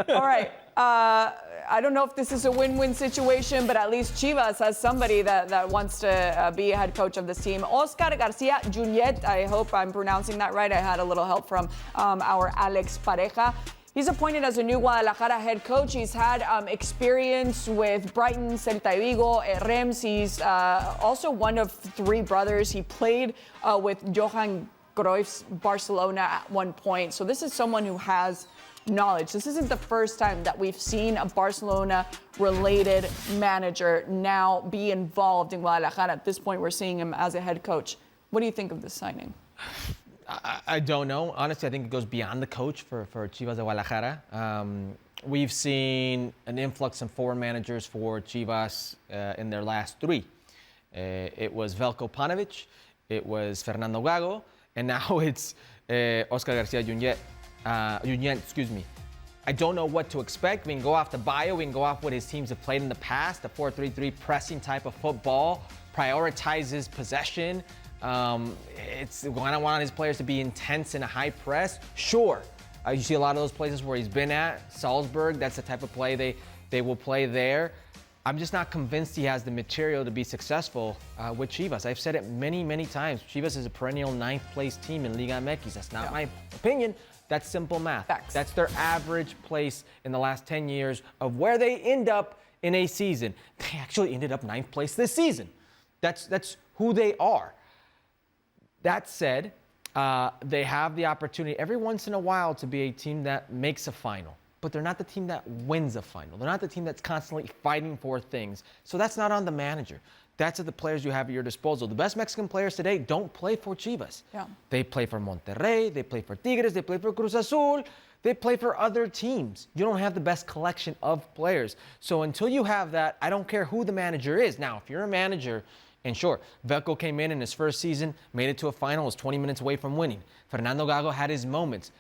All right. I don't know if this is a win-win situation, but at least Chivas has somebody that wants to be a head coach of this team. Oscar Garcia Junyet, I hope I'm pronouncing that right. I had a little help from our Alex Pareja. He's appointed as a new Guadalajara head coach. He's had experience with Brighton, Celta Vigo, Reims. He's also one of three brothers. He played with Johan Cruyff's Barcelona at one point. So this is someone who has knowledge. This isn't the first time that we've seen a Barcelona-related manager now be involved in Guadalajara. At this point, we're seeing him as a head coach. What do you think of this signing? I don't know. Honestly, I think it goes beyond the coach for Chivas de Guadalajara. We've seen an influx of foreign managers for Chivas in their last three. It was Veljko Paunovic, it was Fernando Gago, and now it's Oscar Garcia Junyent. I don't know what to expect. We can go off the bio. We can go off what his teams have played in the past. The 4-3-3 pressing type of football, prioritizes possession. It's going to want his players to be intense in a high press. Sure, you see a lot of those places where he's been at. Salzburg, that's the type of play they will play there. I'm just not convinced he has the material to be successful with Chivas. I've said it many, many times. Chivas is a perennial 9th place team in Liga MX. That's not my opinion. That's simple math. Facts. That's their average place in the last 10 years of where they end up in a season. They actually ended up 9th place this season. That's who they are. That said, they have the opportunity every once in a while to be a team that makes a final. But they're not the team that wins a final. They're not the team that's constantly fighting for things. So that's not on the manager. That's the players you have at your disposal. The best Mexican players today don't play for Chivas. Yeah. They play for Monterrey, they play for Tigres, they play for Cruz Azul, they play for other teams. You don't have the best collection of players. So until you have that, I don't care who the manager is. Now, if you're a manager, and sure, Veljko came in his first season, made it to a final, was 20 minutes away from winning. Fernando Gago had his moments.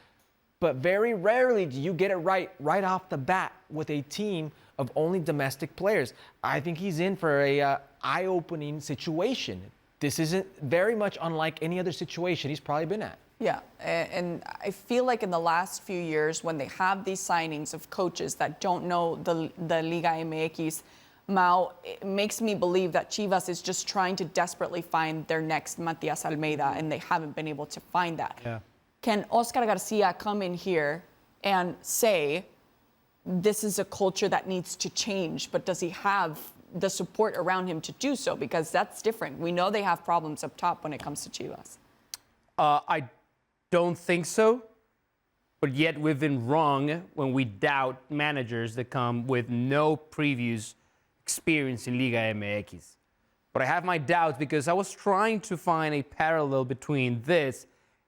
But very rarely do you get it right off the bat with a team of only domestic players. I think he's in for a eye-opening situation. This isn't very much unlike any other situation he's probably been at. Yeah, and I feel like in the last few years when they have these signings of coaches that don't know the Liga MX, Mau, it makes me believe that Chivas is just trying to desperately find their next Matias Almeida, and they haven't been able to find that. Yeah. Can Oscar Garcia come in here and say, this is a culture that needs to change, but does he have the support around him to do so? Because that's different. We know they have problems up top when it comes to Chivas. I don't think so, but yet we've been wrong when we doubt managers that come with no previous experience in Liga MX. But I have my doubts because I was trying to find a parallel between this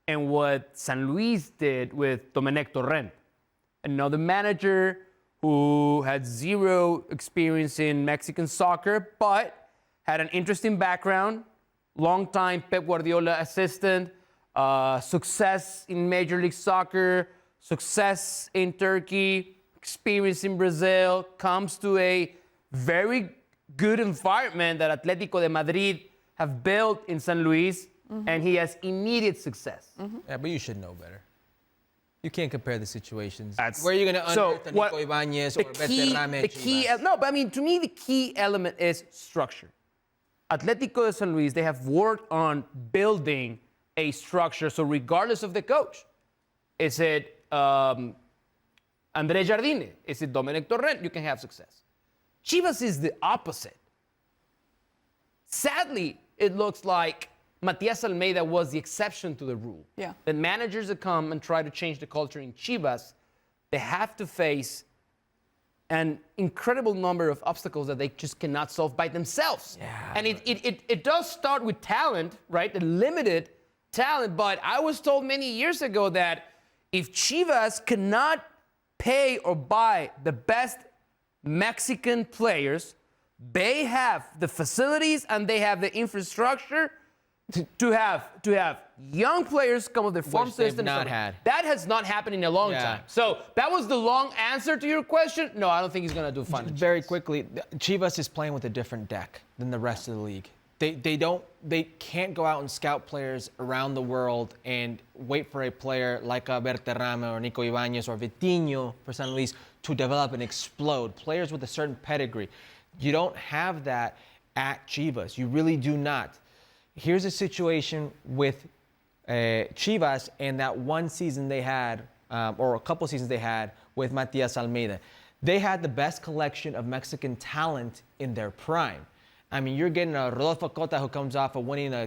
and what San Luis did with Domenech Torrent, another manager who had zero experience in Mexican soccer, but had an interesting background, long-time Pep Guardiola assistant, success in Major League Soccer, success in Turkey, experience in Brazil, comes to a very good environment that Atletico de Madrid have built in San Luis, and he has immediate success. Yeah, but you should know better. You can't compare the situations. That's- Where are you going to unearth so Nico Ibanez or Beterrame? No, but I mean, to me, the key element is structure. Atletico de San Luis, they have worked on building a structure. So regardless of the coach, is it André Jardine? Is it Domenech Torrent? You can have success. Chivas is the opposite. Sadly, it looks like Matias Almeida was the exception to the rule. Yeah. The managers that come and try to change the culture in Chivas, they have to face an incredible number of obstacles that they just cannot solve by themselves. Yeah, and it does start with talent, right? The limited talent. But I was told many years ago that if Chivas cannot pay or buy the best Mexican players, they have the facilities and they have the infrastructure to have young players come with their form Which they've system. not had. That has not happened in a long Yeah. time. So that was the long answer to your question. No, I don't think he's going to do fine. Very quickly, Chivas is playing with a different deck than the rest of the league. They can't go out and scout players around the world and wait for a player like Berterame or Nico Ibanez or Vitinho for San Luis to develop and explode. Players with a certain pedigree. You don't have that at Chivas. You really do not. Here's a situation with Chivas and that one season they had, or a couple seasons they had with Matias Almeida. They had the best collection of Mexican talent in their prime. I mean, you're getting a Rodolfo Cota who comes off of winning a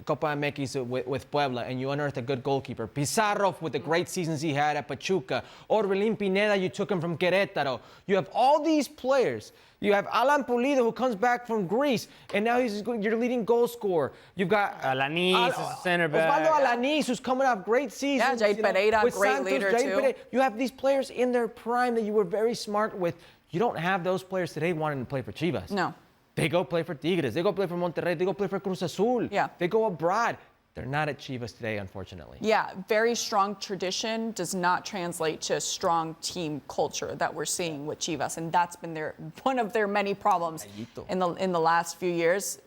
Copa MX with Puebla, and you unearth a good goalkeeper. Pizarro with the great seasons he had at Pachuca. Orbelín Pineda, you took him from Querétaro. You have all these players. You have Alan Pulido who comes back from Greece, and now he's your leading goal scorer. You've got Alanis, center back. Osvaldo Alanis, who's coming off great seasons. Yeah, Jay Pereira, with great Santos, leader Jay too. Pereira. You have these players in their prime that you were very smart with. You don't have those players today wanting to play for Chivas. No. They go play for Tigres. They go play for Monterrey. They go play for Cruz Azul. Yeah. They go abroad. They're not at Chivas today, unfortunately. Yeah, very strong tradition does not translate to a strong team culture that we're seeing with Chivas, and that's been one of their many problems in the last few years.